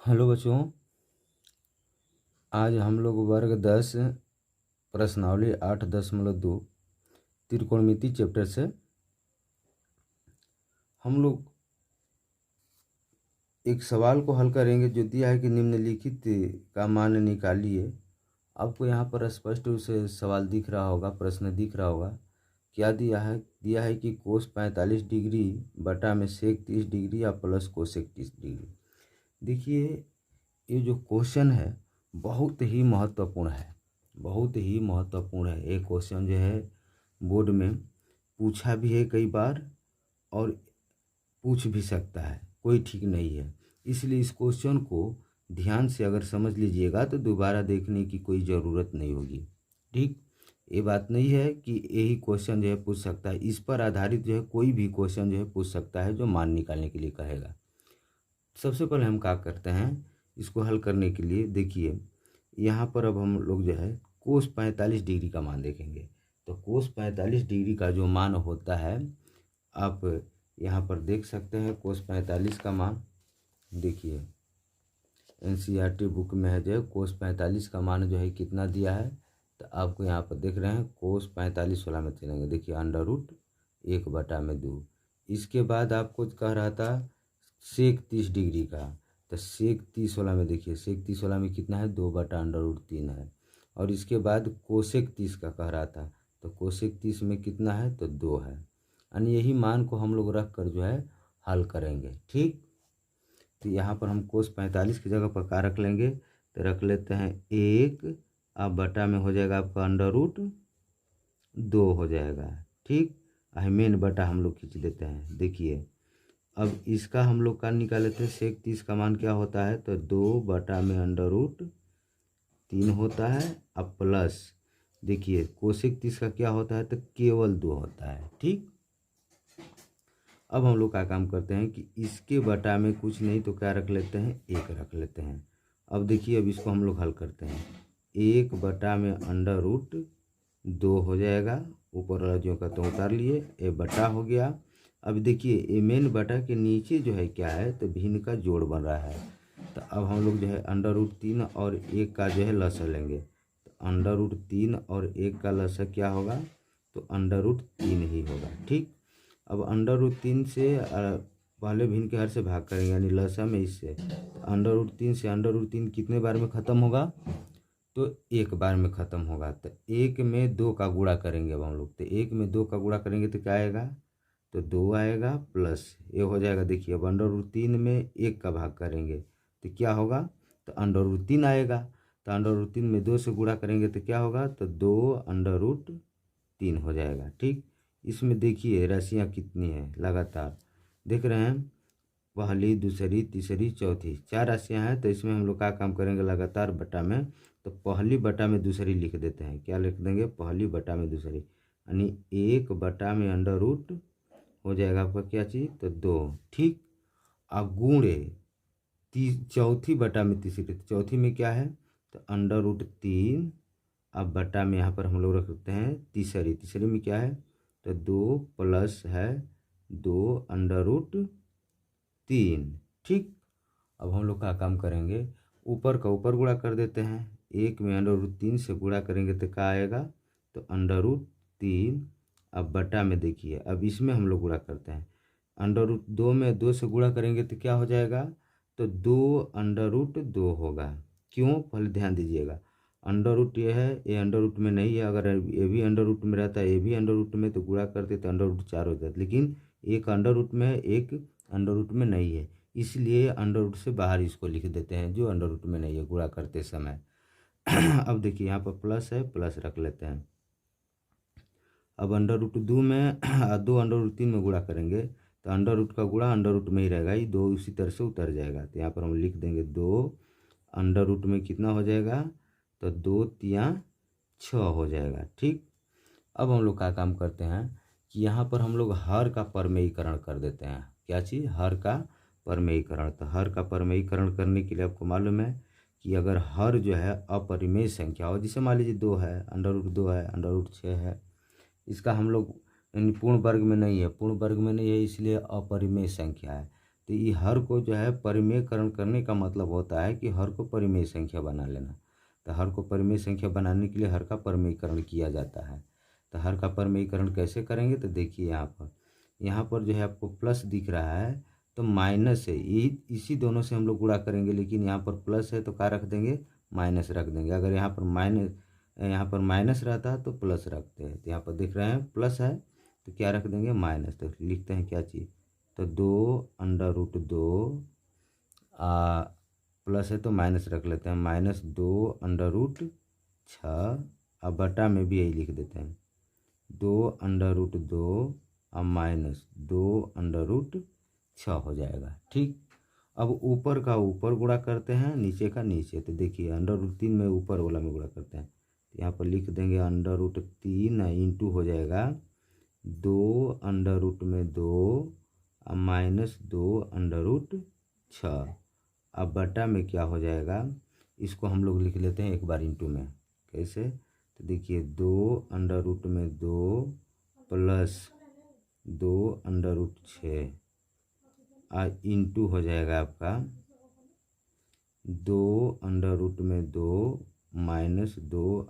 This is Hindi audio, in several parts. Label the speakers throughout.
Speaker 1: हेलो बच्चों, आज हम लोग वर्ग 10 प्रश्नावली 8.2 त्रिकोणमिति चैप्टर से हम लोग एक सवाल को हल करेंगे जो दिया है कि निम्नलिखित का मान निकालिए। आपको यहाँ पर स्पष्ट रूप से सवाल दिख रहा होगा, प्रश्न दिख रहा होगा। क्या दिया है? दिया है कि कोस 45 डिग्री बटा में सेक 30 डिग्री या प्लस कोसेक 30 डिग्री। देखिए, ये जो क्वेश्चन है बहुत ही महत्वपूर्ण है, बहुत ही महत्वपूर्ण है। ये क्वेश्चन जो है बोर्ड में पूछा भी है कई बार और पूछ भी सकता है, कोई ठीक नहीं है। इसलिए इस क्वेश्चन को ध्यान से अगर समझ लीजिएगा तो दोबारा देखने की कोई ज़रूरत नहीं होगी। ठीक, ये बात नहीं है कि यही क्वेश्चन जो है पूछ सकता है। इस पर आधारित जो है कोई भी क्वेश्चन जो है पूछ सकता है जो मान निकालने के लिए कहेगा। सबसे पहले हम क्या करते हैं, इसको हल करने के लिए देखिए यहाँ पर अब हम लोग जो है कोस 45 डिग्री का मान देखेंगे। तो कोस 45 डिग्री का जो मान होता है, आप यहाँ पर देख सकते हैं कोस 45 का मान। देखिए एनसीईआरटी बुक में है जो है कोस 45 का मान जो है कितना दिया है। तो आपको यहाँ पर देख रहे हैं कोस 45 वाला में चलेंगे। देखिए √1/2। इसके बाद आपको कह रहा था सेक 30 डिग्री का। तो सेक 30 वाला में देखिए, सेक 30 वाला में कितना है, 2/√3 है। और इसके बाद कोसेक 30 का कह रहा था, तो कोसेक 30 में कितना है, तो 2 है। यानी यही मान को हम लोग रख कर जो है हल करेंगे। ठीक, तो यहाँ पर हम कोस 45 की जगह पर क्या रख लेंगे, तो रख लेते हैं 1 अब बटा में हो जाएगा आपका √2 हो जाएगा। ठीक, मेन बटा हम लोग खींच लेते हैं। देखिए अब इसका हम लोग का निकाल लेते हैं। सेक 30 का मान क्या होता है, तो 2/√3 होता है। अब प्लस देखिए कोसेक 30 का क्या होता है, तो केवल 2 होता है। ठीक, अब हम लोग का काम करते हैं कि इसके बटा में कुछ नहीं तो क्या रख लेते हैं, 1 रख लेते हैं। अब देखिए अब इसको हम लोग हल करते हैं। 1 बटा में √2 हो जाएगा, ऊपर वाला जो का तो उतार लिए, ये बटा हो गया। अब देखिए ये मेन बटा के नीचे जो है क्या है, तो भिन्न का जोड़ बन रहा है। तो अब हम लोग जो है √3 और 1 का जो है लसा लेंगे। तो √3 और 1 का लसा क्या होगा, तो √3 ही होगा। ठीक, अब √3 से पहले भिन्न के हर से भाग करेंगे, यानी लसा में इससे। तो √3 से √3 कितने बार में ख़त्म होगा, तो 1 बार में ख़त्म होगा। तो 1 में 2 का गुणा करेंगे। अब हम लोग तो 1 में 2 का गुणा करेंगे तो क्या आएगा, तो 2 आएगा प्लस ये हो जाएगा। देखिए अब √3 में 1 का भाग करेंगे तो क्या होगा, तो √3 आएगा। तो √3 में 2 से गुणा करेंगे तो क्या होगा, तो 2√3 हो जाएगा। ठीक, इसमें देखिए राशियाँ कितनी हैं, लगातार देख रहे हैं, पहली दूसरी तीसरी चौथी 4 राशियाँ हैं। तो इसमें हम लोग का काम करेंगे लगातार बटा में। तो पहली बटा में दूसरी लिख देते हैं। क्या लिख देंगे, पहली बटा में दूसरी, यानी 1 बटा में अंडर रूट हो जाएगा आपका क्या चीज़, तो 2। ठीक, अब गुणे चौथी बटा में तीसरी, तो चौथी में क्या है, तो √3। अब बटा में यहाँ पर हम लोग रखते हैं तीसरी, तीसरी में क्या है, तो 2 प्लस है 2√3। ठीक, अब हम लोग का काम करेंगे, ऊपर का ऊपर गुणा कर देते हैं। 1 में √3 से गुणा करेंगे तो क्या आएगा, तो √3। अब बटा में देखिए अब इसमें हम लोग गुणा करते हैं। √2 में 2 से गुणा करेंगे तो क्या हो जाएगा, तो 2√2 होगा। क्यों, पहले ध्यान दीजिएगा, अंडर रूट ये है, ये अंडर रूट में नहीं है। अगर ये भी अंडर रूट में रहता है, ये भी अंडर रूट में, तो गुणा करते तो √4 हो जाता। लेकिन एक अंडर रूट में है, एक अंडर रूट में नहीं है, इसलिए अंडर रूट से बाहर इसको लिख देते हैं जो अंडर रूट में नहीं है गुणा करते समय। अब देखिए यहाँ पर प्लस है, प्लस रख लेते हैं। अब √2 में 2 √3 में गुणा करेंगे तो अंडर रूट का गुणा अंडर रूट में ही रहेगा, ये 2 उसी तरह से उतर जाएगा। तो यहाँ पर हम लिख देंगे 2 अंडर रूट में कितना हो जाएगा, तो 2 तिया 6 हो जाएगा। ठीक, अब हम लोग का काम करते हैं कि यहाँ पर हम लोग हर का परमेयीकरण कर देते हैं। क्या चीज़, हर का परमेयीकरण। तो हर का परमेयीकरण करने के लिए आपको मालूम है कि अगर हर जो है अपरिमेय संख्या हो, जैसे मान लीजिए 2 है, √2 है, √6 है, इसका हम लोग पूर्ण वर्ग में नहीं है, पूर्ण वर्ग में नहीं है इसलिए अपरिमेय संख्या है। तो ये हर को जो है परिमेयकरण करने का मतलब होता है कि हर को परिमेय संख्या बना लेना। तो हर को परिमेय संख्या बनाने के लिए हर का परिमेयकरण किया जाता है। तो हर का परिमेयकरण कैसे करेंगे, तो देखिए यहाँ पर जो है आपको प्लस दिख रहा है तो माइनस है, इसी दोनों से हम लोग गुणा करेंगे, लेकिन यहाँ पर प्लस है तो क्या रख देंगे, माइनस रख देंगे। अगर यहाँ पर माइनस रहता है तो प्लस रखते हैं। तो यहाँ पर देख रहे हैं प्लस है तो क्या रख देंगे, माइनस। तो लिखते हैं क्या चीज़, तो 2√2 प्लस है तो माइनस रख लेते हैं, -2√6। अब बटा में भी यही लिख देते हैं, 2√2 और -2√6 हो जाएगा। ठीक, अब ऊपर का ऊपर गुणा करते हैं, नीचे का नीचे। तो देखिए √3 में ऊपर वाला में गुणा करते हैं, तो यहाँ पर लिख देंगे √3 इंटू हो जाएगा 2√2 और -2√6। अब बटा में क्या हो जाएगा, इसको हम लोग लिख लेते हैं एक बार इंटू में। कैसे, तो देखिए 2√2 प्लस 2√6 इंटू हो जाएगा आपका 2√2 माइनस 2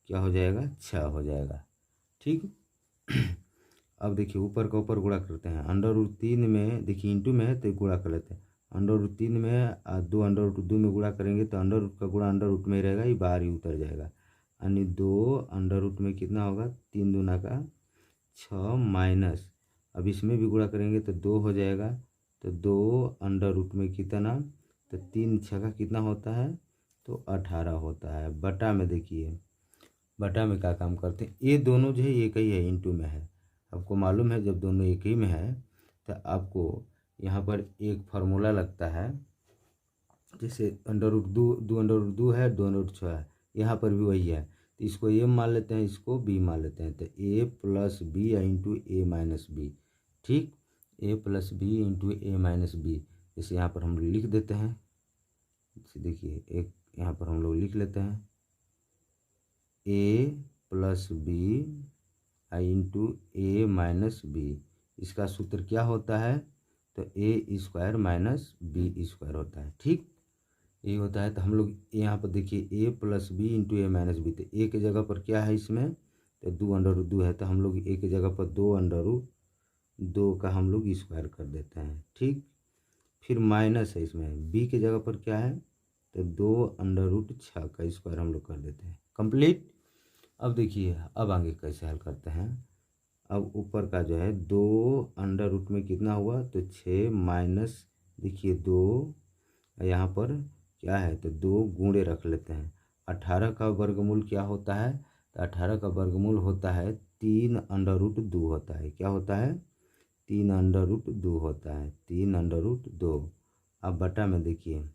Speaker 1: क्या हो जाएगा, 6 हो जाएगा। ठीक, अब देखिए ऊपर का ऊपर गुणा करते हैं, √3 में देखिए इंटू में है तो गुणा कर लेते हैं। √3 में 2√2 में गुणा करेंगे तो अंडर रूट का गुणा अंडर रूट में ही रहेगा, ये बाहर ही उतर जाएगा। यानी 2 में कितना होगा, 3 दूना का 6 माइनस, अब इसमें भी गुणा करेंगे तो 2 हो जाएगा। तो 2 में कितना, तो 3 6 कितना होता है, तो 18 होता है। बटा में देखिए, बटा में क्या काम करते हैं, ये दोनों जो है एक ही है, इंटू में है। आपको मालूम है जब दोनों एक ही में है तो आपको यहाँ पर एक फार्मूला लगता है, जैसे √2 है, 2√6 है, यहाँ पर भी वही है। तो इसको ए मान लेते हैं, इसको बी मान लेते हैं। तो a + b into a - b। ठीक, a + b into a - b। जैसे यहाँ पर हम लिख देते हैं, देखिए एक यहाँ पर हम लोग लिख लेते हैं a + b into a - b। इसका सूत्र क्या होता है, तो a² - b² होता है। ठीक, ये होता है। तो हम लोग यहाँ पर देखिए a + b into a - b। तो a की जगह पर क्या है इसमें, तो 2√2 है, तो हम लोग a की जगह पर 2√2 का हम लोग स्क्वायर कर देते हैं। ठीक, फिर माइनस है इसमें, b की जगह पर क्या है, तो 2√6 का स्क्वायर हम लोग कर देते हैं। कंप्लीट। अब देखिए अब आगे कैसे हल करते हैं। अब ऊपर का जो है 2 में कितना हुआ, तो 6 माइनस देखिए 2, यहाँ पर क्या है, तो 2 गुणे रख लेते हैं। 18 का वर्गमूल क्या होता है, तो 18 का वर्गमूल होता है 3√2 होता है। क्या होता है, 3√2 होता है, 3√2। अब बटा में देखिए,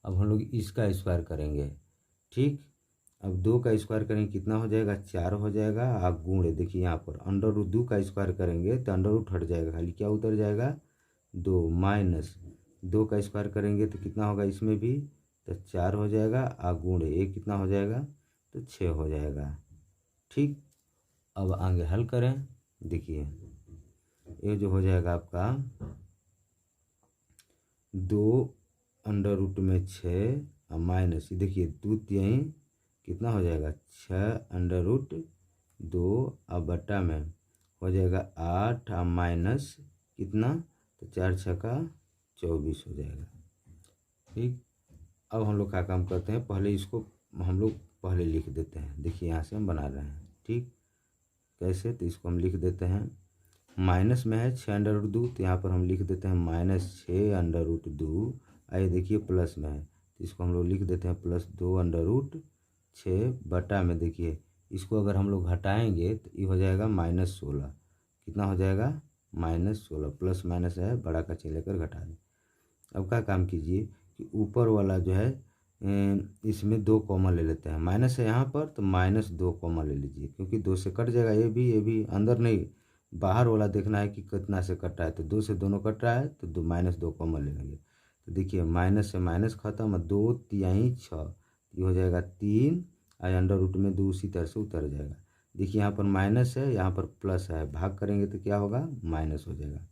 Speaker 1: अब हम लोग इसका स्क्वायर करेंगे। ठीक, अब 2 का स्क्वायर करेंगे कितना हो जाएगा, 4 हो जाएगा। आप गुणे देखिए यहाँ पर √2 का स्क्वायर करेंगे तो अंडर रूट हट जाएगा, खाली क्या उतर जाएगा, 2 माइनस 2 का स्क्वायर करेंगे तो कितना होगा, इसमें भी तो 4 हो जाएगा। गुणे 1 कितना हो जाएगा, तो 6 हो जाएगा। ठीक, अब आगे हल करें। देखिए ये जो हो जाएगा आपका 2 में 6 माइनस, देखिए 2 3 कितना हो जाएगा, 6√2। अब बटा में हो जाएगा 8 माइनस कितना, तो 4 6 24 हो जाएगा। ठीक, अब हम लोग क्या काम करते हैं, पहले इसको हम लोग पहले लिख देते हैं। देखिए यहाँ से हम बना रहे हैं। ठीक, कैसे, तो इसको हम लिख देते हैं, माइनस में है 6√2, तो यहाँ पर हम लिख देते हैं -6√2। आइए देखिए प्लस में है तो इसको हम लोग लिख देते हैं +2√6। बटा में देखिए इसको अगर हम लोग हटाएंगे तो ये हो जाएगा -16। कितना हो जाएगा, -16। प्लस माइनस है, बड़ा का चिन्ह लेकर घटा दें। अब क्या काम कीजिए कि ऊपर वाला जो है इसमें 2 कॉमन ले लेते हैं। माइनस है यहाँ पर तो -2 कॉमन ले लीजिए, क्योंकि 2 से कट जाएगा। ये भी अंदर नहीं, बाहर वाला देखना है कि कितना से कट रहा है। तो 2 से दोनों कट रहा है तो -2 कॉमन ले लेंगे। तो देखिए माइनस से माइनस खत्म, 2 3 6, ये हो जाएगा 3 और अंडर रूट में 2 उसी तरह से उतर जाएगा। देखिए यहाँ पर माइनस है, यहाँ पर प्लस है, भाग करेंगे तो क्या होगा, माइनस हो जाएगा।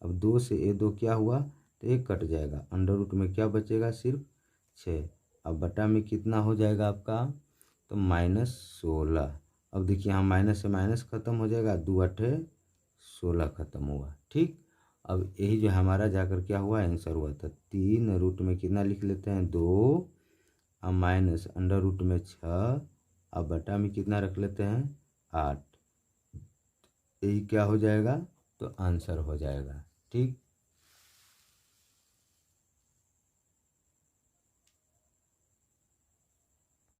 Speaker 1: अब 2 से ये 2 क्या हुआ, तो 1 कट जाएगा, अंडर रूट में क्या बचेगा, सिर्फ 6। अब बटा में कितना हो जाएगा आपका, तो -16। अब देखिए यहाँ माइनस से माइनस खत्म हो जाएगा, 2 अठे 16 खत्म हुआ। ठीक, अब यही जो हमारा जाकर क्या हुआ, आंसर हुआ था। 3 रूट में कितना लिख लेते हैं, 2, अब माइनस अंडर रूट में 6, अब बटा में कितना रख लेते हैं, 8। यही क्या हो जाएगा, तो आंसर हो जाएगा। ठीक।